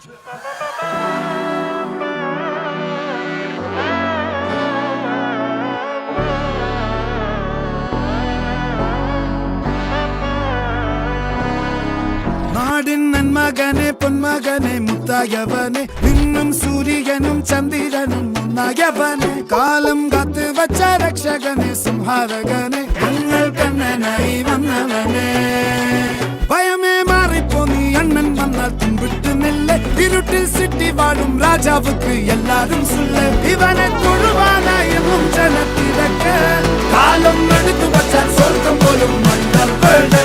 നാടിൻ നന്മകനെ പൊന്മകനെ മുത്തായവനെ നിന്നും സൂര്യനും ചന്ദ്രനും ഒന്നായവനെ കാലം കാത്ത് വച്ച രക്ഷകനെ സംഹാരകനെ ഞങ്ങൾ കണ്ണനായി വന്നവനെ ഭയമേ മാറിപ്പോ നീ അണ്ണൻ വന്നാൽ തുമ്പിട്ടുന്നില്ല ഇരുട്ടിൽ സിറ്റി വാഴും രാജാവുക്ക് എല്ലാരും സുല്ല ഇവനെ തൊഴുവാനായും ജനത്തിരക്ക് കാലം എടുത്തു വച്ചാൽ സ്വർഗം പോലും മണ്ണപ്പേട്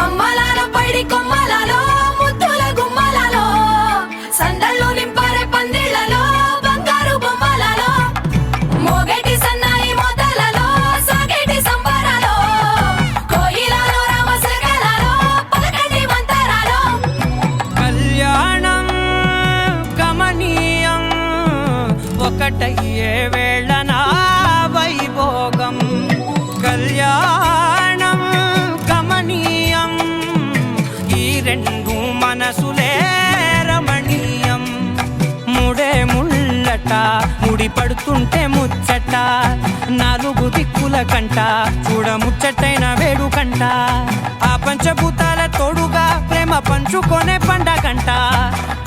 అమ్మలాలో పైడి కొమ్మలాలో ముద్దుల గుమ్మలాలో సందళ్ళు నింపారే పందిళ్లలో బంగారు బొమ్మలాలో మోగేటి సన్నాయి మోతలలో సాగేటి సంబరాలో కోయిలాలో రామసగలాలో పలకటి మంతరాలో కళ్యాణం గమనీయం ఒకటయ్యే వేళనా వైభోగం కళ్యాణం గమనీయం ఈ రెండు మనసులే రమణీయం ముడే ముళ్ళట ముడి పడుతుంటే ముచ్చట నాలుగు దిక్కుల కంట చూడ ముచ్చటైన వేడు జంట ఆ పంచభూతాల తోడుగా ప్రేమ పంచుకొనే పండగంట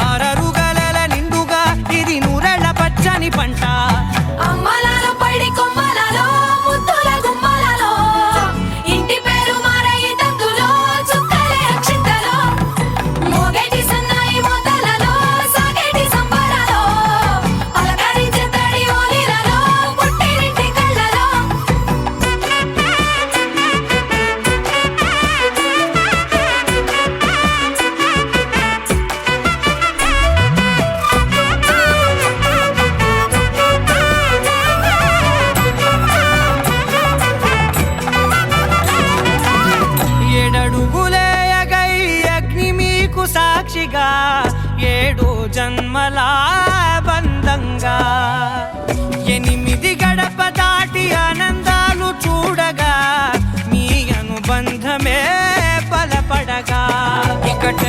అరరుగల నిండుగా ఇది నూరెళ్ళ పచ్చని పంట అమ్మలాలో పడి కొమ్మలలో ముద్దుల గుమ్మలలో ఇంటి పేరు మారయి తందులో చుక్కలే అక్షింతలో మోగేటి సన్నాయి మోతలలో సాగేటి సంబరాలో అలకరించే తడి ఓలిలలో పుట్టినింటి కళ్ళలో ఏడడుగులేయగై అగ్ని మీకు సాక్షిగా 7 జన్మల బంధంగా 8 గడప దాటి ఆనందాలు చూడగా మీ అనుబంధమే బలపడగా ఇకట